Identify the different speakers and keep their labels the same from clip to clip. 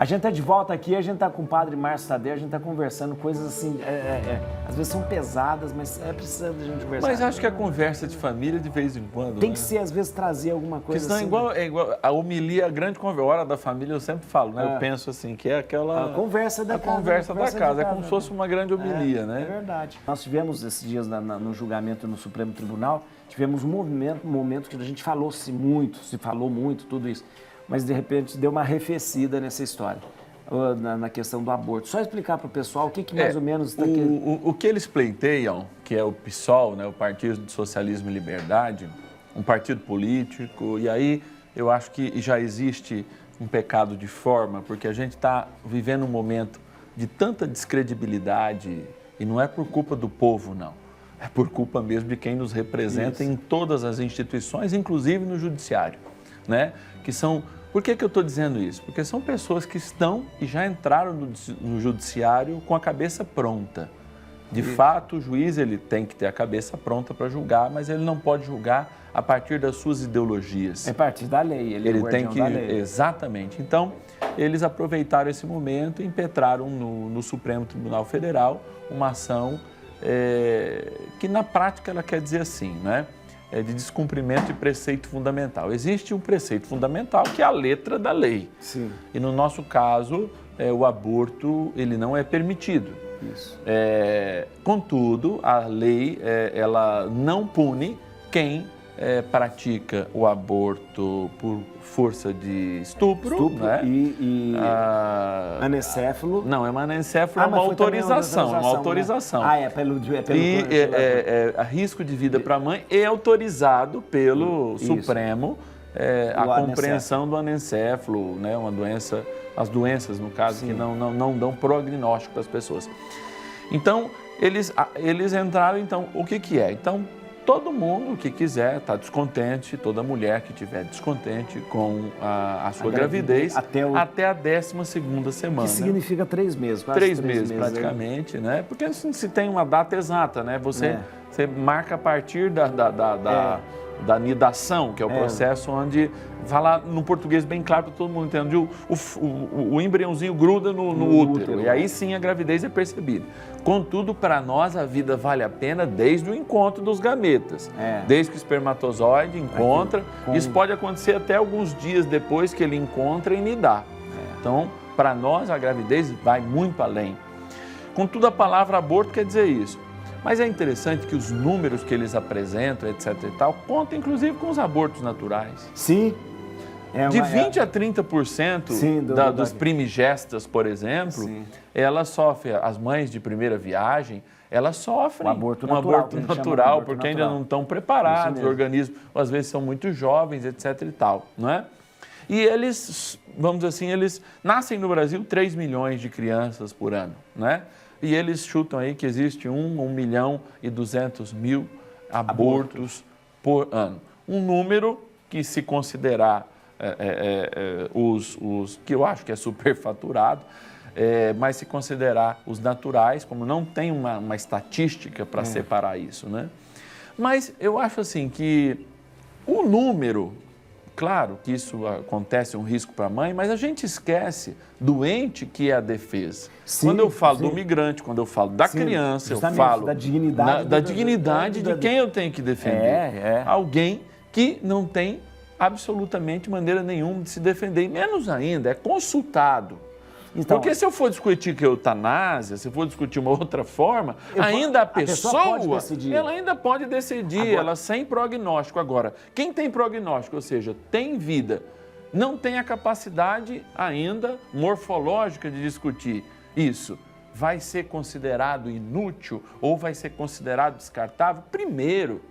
Speaker 1: gente está de volta aqui, a gente está com o padre Márcio Tadeu, a gente está conversando coisas assim, às vezes são pesadas, mas é preciso a gente conversar.
Speaker 2: Mas acho que a conversa de família, de vez em quando,
Speaker 1: tem que ser, às vezes, trazer alguma coisa
Speaker 2: senão
Speaker 1: assim.
Speaker 2: é igual a homilia, a grande hora da família, eu sempre falo, né? Eu penso assim, que é aquela...
Speaker 1: A conversa da casa.
Speaker 2: Conversa da casa, é como se fosse uma grande homilia, né?
Speaker 1: É verdade. Nós tivemos esses dias no julgamento no Supremo Tribunal, tivemos um momento que a gente se falou muito, tudo isso. Mas, de repente, deu uma arrefecida nessa história, na questão do aborto. Só explicar para o pessoal o que mais ou menos está aqui.
Speaker 2: O que eles pleiteiam, que é o PSOL, né, o Partido de Socialismo e Liberdade, um partido político, e aí eu acho que já existe um pecado de forma, porque a gente está vivendo um momento de tanta descredibilidade, e não é por culpa do povo, não. É por culpa mesmo de quem nos representa em todas as instituições, inclusive no judiciário, né? Que são... Por que eu estou dizendo isso? Porque são pessoas que estão e já entraram no judiciário com a cabeça pronta. De fato, o juiz ele tem que ter a cabeça pronta para julgar, mas ele não pode julgar a partir das suas ideologias.
Speaker 1: É a partir da lei, ele
Speaker 2: tem que...
Speaker 1: da lei.
Speaker 2: Exatamente. Então, eles aproveitaram esse momento e impetraram no Supremo Tribunal Federal uma ação que, na prática, ela quer dizer assim, né? De descumprimento de preceito fundamental. Existe um preceito fundamental que é a letra da lei.
Speaker 1: Sim.
Speaker 2: E no nosso caso, o aborto ele não é permitido.
Speaker 1: Isso.
Speaker 2: Contudo, a lei ela não pune quem pratica o aborto por força de estupro né?
Speaker 1: e anencéfalo.
Speaker 2: Não, é uma anencéfalo, é uma autorização. É uma autorização.
Speaker 1: Né?
Speaker 2: A risco de vida para a mãe é autorizado pelo Supremo a compreensão do anencéfalo, né? Uma doença, as doenças, no caso, que não dão prognóstico para as pessoas. Então, eles entraram, então, o que é? Então, todo mundo que quiser estar descontente, toda mulher que estiver descontente com a sua gravidez até a 12ª semana.
Speaker 1: Que significa 3 meses, quase
Speaker 2: 3 meses praticamente, né? Porque assim, se tem uma data exata, né? Você marca a partir da nidação, que é o processo onde, falar no português bem claro para todo mundo entender, o embriãozinho gruda no útero, e aí sim a gravidez é percebida. Contudo, para nós a vida vale a pena desde o encontro dos gametas, desde que o espermatozoide encontra, isso pode acontecer até alguns dias depois que ele encontra e nidar. Então, para nós a gravidez vai muito além. Contudo, a palavra aborto quer dizer isso. Mas é interessante que os números que eles apresentam, etc. e tal, contam inclusive com os abortos naturais.
Speaker 1: Sim.
Speaker 2: De 20% a 30% dos primigestas, por exemplo, elas sofrem, as mães de primeira viagem, elas sofrem
Speaker 1: um aborto
Speaker 2: natural porque ainda não estão preparados, o organismo, às vezes são muito jovens, etc. e tal, não é? E eles, vamos dizer assim, eles nascem no Brasil 3 milhões de crianças por ano, né? E eles chutam aí que existe 1.200.000 abortos por ano. Um número que, se considerar os que eu acho que é superfaturado, mas se considerar os naturais, como não tem uma estatística para separar isso, né? Mas eu acho assim que o número... Claro que isso acontece, um risco para a mãe, mas a gente esquece do ente que é a defesa. Quando eu falo do migrante, quando eu falo da criança, eu falo
Speaker 1: da dignidade,
Speaker 2: de quem eu tenho que defender. Alguém que não tem absolutamente maneira nenhuma de se defender, e menos ainda, é consultado. Então, porque se eu for discutir que é eutanásia, se eu for discutir uma outra forma, ainda a pessoa ela ainda pode decidir, agora, ela sem prognóstico. Agora, quem tem prognóstico, ou seja, tem vida, não tem a capacidade ainda morfológica de discutir isso, vai ser considerado inútil ou vai ser considerado descartável? Primeiro,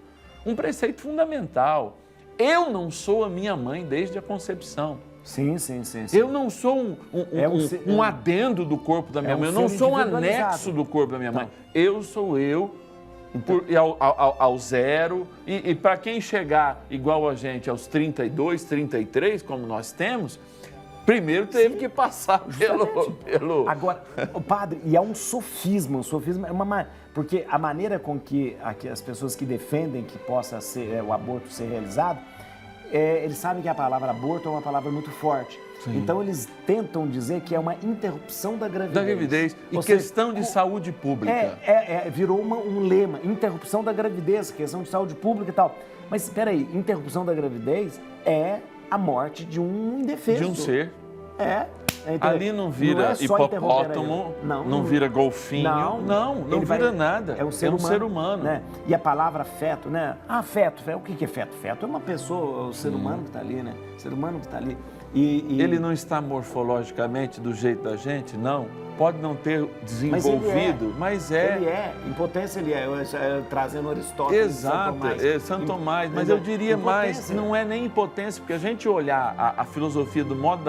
Speaker 2: um preceito fundamental. Eu não sou a minha mãe desde a concepção.
Speaker 1: Sim.
Speaker 2: Eu não sou um adendo do corpo da minha mãe, eu não sou um anexo do corpo da minha mãe. Eu sou eu, ao zero, e para quem chegar igual a gente aos 32, 33, como nós temos, primeiro teve que passar pelo...
Speaker 1: Agora, padre, e é um sofisma é porque a maneira com que as pessoas que defendem que possa ser o aborto ser realizado, eles sabem que a palavra aborto é uma palavra muito forte.
Speaker 2: Sim.
Speaker 1: Então, eles tentam dizer que é uma interrupção da gravidez.
Speaker 2: Da gravidez. E
Speaker 1: Ou seja,
Speaker 2: questão de saúde pública.
Speaker 1: Virou um lema, interrupção da gravidez, questão de saúde pública e tal. Mas, espera aí, interrupção da gravidez é a morte de um indefeso.
Speaker 2: De um ser.
Speaker 1: Então,
Speaker 2: ali não vira hipopótamo, não vira golfinho, não vira nada.
Speaker 1: É um ser humano. Né? E a palavra feto, né? Feto, o que é feto? Feto é uma pessoa, o ser humano que está ali, né? O ser humano que está ali.
Speaker 2: Ele não está morfologicamente do jeito da gente, não. Pode não ter desenvolvido, mas é.
Speaker 1: Ele é. Impotência ele é. Trazendo Aristóteles.
Speaker 2: Exato, Santo Tomás. Mas eu diria mais, não é nem impotência, porque a gente olhar a filosofia do modo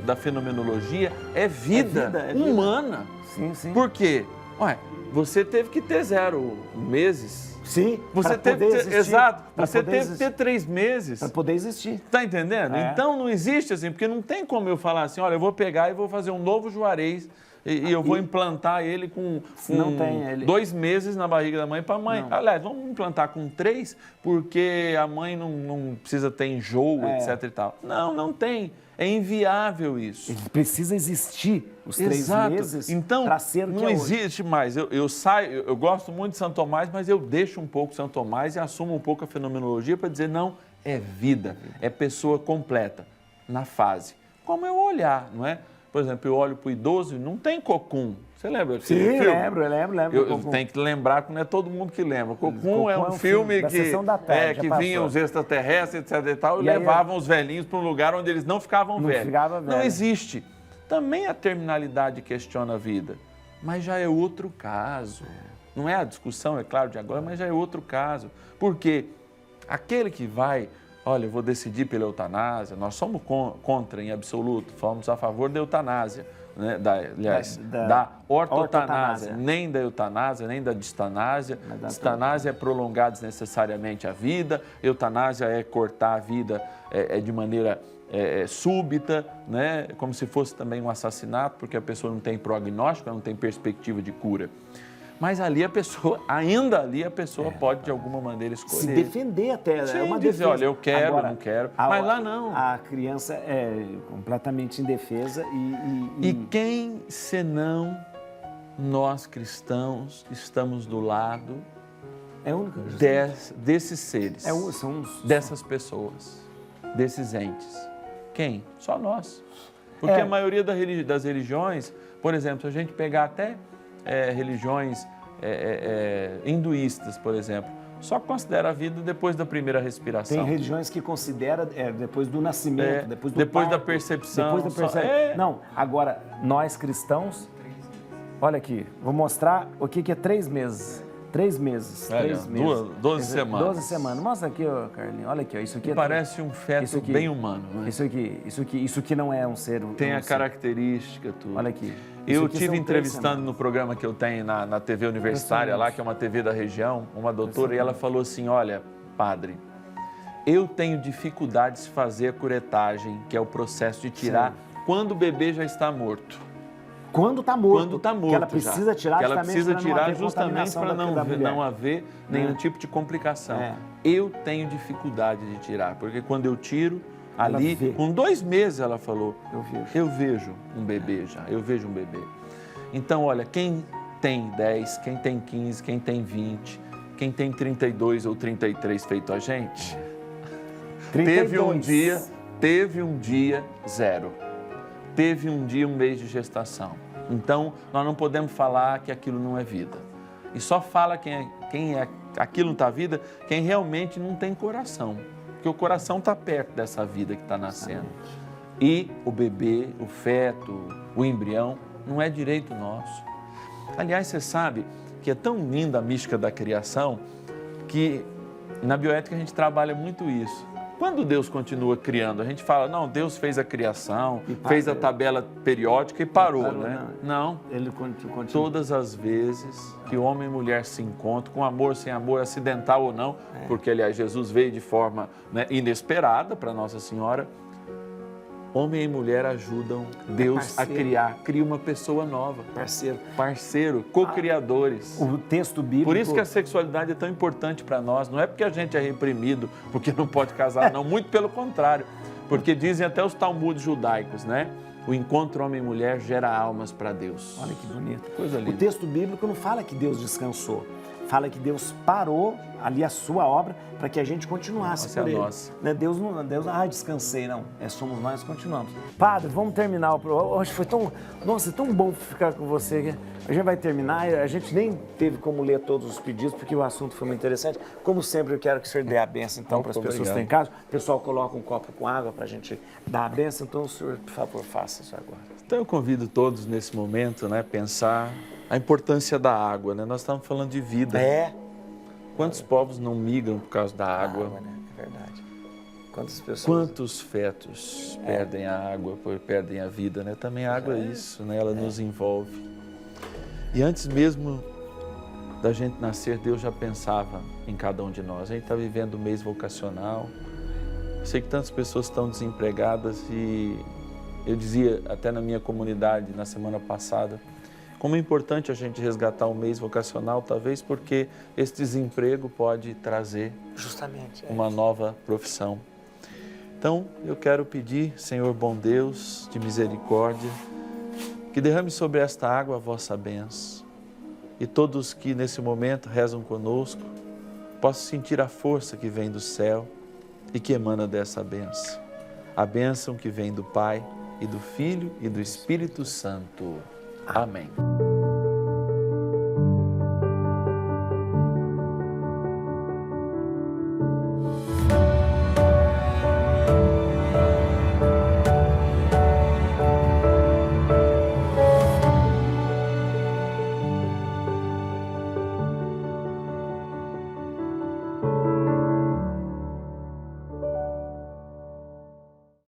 Speaker 2: da fenomenologia é vida humana.
Speaker 1: Sim, sim.
Speaker 2: Por quê? Ué, você teve que ter 0 meses.
Speaker 1: Sim,
Speaker 2: você teve que ter, exato, você teve que ter 3 meses.
Speaker 1: Para poder existir.
Speaker 2: Tá entendendo? Então não existe assim, porque não tem como eu falar assim, olha, eu vou pegar e vou fazer um novo Juarez e eu vou implantar ele com 2 meses na barriga da mãe para a mãe. Aliás, vamos implantar com 3, porque a mãe não precisa ter enjoo, etc e tal. Não tem. É inviável isso.
Speaker 1: Ele precisa existir os 3 meses
Speaker 2: então,
Speaker 1: para ser o que
Speaker 2: não existe mais. Eu gosto muito de Santo Tomás, mas eu deixo um pouco Santo Tomás e assumo um pouco a fenomenologia para dizer, não, é vida, é pessoa completa, na fase. Como eu olhar, não é? Por exemplo, eu olho para o idoso e não tem cocum. Você lembra?
Speaker 1: Sim, lembro.
Speaker 2: Eu tenho que lembrar que não é todo mundo que lembra. Cocum é um filme que vinham os extraterrestres, etc. e tal, e levavam os velhinhos para um lugar onde eles não ficavam velhos. Não existe. Também a terminalidade questiona a vida, mas já é outro caso. Não é a discussão, é claro, de agora, mas já é outro caso. Porque aquele que vai... Olha, eu vou decidir pela eutanásia. Nós somos contra em absoluto, somos a favor da eutanásia, né? Da ortotanásia, nem da eutanásia, nem da distanásia. Distanásia é prolongar desnecessariamente a vida, eutanásia é cortar a vida de maneira súbita, né? Como se fosse também um assassinato, porque a pessoa não tem prognóstico, não tem perspectiva de cura. Mas ali a pessoa pode de alguma maneira escolher.
Speaker 1: Se defender até.
Speaker 2: Sim,
Speaker 1: é uma
Speaker 2: dizer,
Speaker 1: defesa.
Speaker 2: olha, eu quero,
Speaker 1: agora,
Speaker 2: não quero. Mas lá não.
Speaker 1: A criança é completamente indefesa
Speaker 2: E quem, senão nós cristãos, estamos do lado desses seres, dessas pessoas, desses entes? Quem? Só nós. Porque a maioria das religiões, por exemplo, se a gente pegar até... religiões hinduístas, por exemplo, só considera a vida depois da primeira respiração.
Speaker 1: Tem religiões que consideram depois do nascimento, depois do
Speaker 2: depois
Speaker 1: parto,
Speaker 2: da percepção.
Speaker 1: Depois da percepção. Não, agora, nós cristãos, olha aqui, vou mostrar o que é 3 meses. 3 meses. 3 meses.
Speaker 2: 12 semanas.
Speaker 1: 12 semanas. Mostra aqui, Carlinhos. Olha aqui, isso aqui
Speaker 2: parece um feto bem humano, né?
Speaker 1: Isso aqui não é um ser.
Speaker 2: Tem a característica, tudo.
Speaker 1: Olha aqui.
Speaker 2: Eu estive entrevistando no programa que eu tenho na TV universitária lá, que é uma TV da região, uma doutora, e ela falou assim, olha, padre, eu tenho dificuldades de fazer a curetagem, que é o processo de tirar quando o bebê já está morto.
Speaker 1: Quando está morto.
Speaker 2: Quando está morto.
Speaker 1: Que ela precisa tirar,
Speaker 2: justamente para não haver nenhum tipo de complicação. Eu tenho dificuldade de tirar, porque quando eu tiro, ali, com 2 meses, ela falou, eu vejo um bebê já, eu vejo um bebê. Então, olha, quem tem 10, quem tem 15, quem tem 20, quem tem 32 ou 33 feito a gente,
Speaker 1: 32.
Speaker 2: teve um dia 0. Teve um dia, 1 mês de gestação. Então, nós não podemos falar que aquilo não é vida. E só fala aquilo não está vida, quem realmente não tem coração. Porque o coração está perto dessa vida que está nascendo. E o bebê, o feto, o embrião, não é direito nosso. Aliás, você sabe que é tão linda a mística da criação que na bioética a gente trabalha muito isso. Quando Deus continua criando, a gente fala, não, Deus fez a criação, fez a tabela periódica e parou, né? Não.
Speaker 1: Ele continua.
Speaker 2: Todas as vezes que homem e mulher se encontram, com amor, sem amor, acidental ou não, porque, aliás, Jesus veio de forma inesperada para Nossa Senhora, Homem e mulher ajudam Deus a cria uma pessoa nova. Parceiro, co-criadores.
Speaker 1: O texto bíblico...
Speaker 2: Por isso que a sexualidade é tão importante para nós. Não é porque a gente é reprimido, porque não pode casar, não. Muito pelo contrário. Porque dizem até os talmudes judaicos, né? O encontro homem e mulher gera almas para Deus.
Speaker 1: Olha que bonito.
Speaker 2: Coisa linda.
Speaker 1: O texto bíblico não fala que Deus descansou. Fala que Deus parou ali a sua obra para que a gente continuasse por ele. Né? Deus, descansei, não. Somos nós que continuamos. Padre, vamos terminar. Hoje foi tão bom ficar com você. A gente vai terminar, a gente nem teve como ler todos os pedidos, porque o assunto foi muito interessante. Como sempre, eu quero que o senhor dê a benção, então, para as pessoas que estão em casa. O pessoal coloca um copo com água para a gente dar a benção. Então, o senhor, por favor, faça isso agora.
Speaker 2: Então, eu convido todos nesse momento, né, pensar a importância da água, né? Nós estamos falando de vida. Quantos povos não migram por causa da água?
Speaker 1: Né? É verdade. Quantas pessoas...
Speaker 2: Quantos fetos perdem a água, perdem a vida, né? Também a água é isso, né? Ela nos envolve. E antes mesmo da gente nascer, Deus já pensava em cada um de nós. A gente está vivendo o mês vocacional. Eu sei que tantas pessoas estão desempregadas e eu dizia até na minha comunidade na semana passada, como é importante a gente resgatar o mês vocacional, talvez porque esse desemprego pode trazer
Speaker 1: justamente
Speaker 2: uma nova profissão. Então, eu quero pedir, Senhor bom Deus, de misericórdia, que derrame sobre esta água a vossa bênção. E todos que nesse momento rezam conosco, possam sentir a força que vem do céu e que emana dessa bênção. A bênção que vem do Pai, e do Filho, e do Espírito Santo. Amém.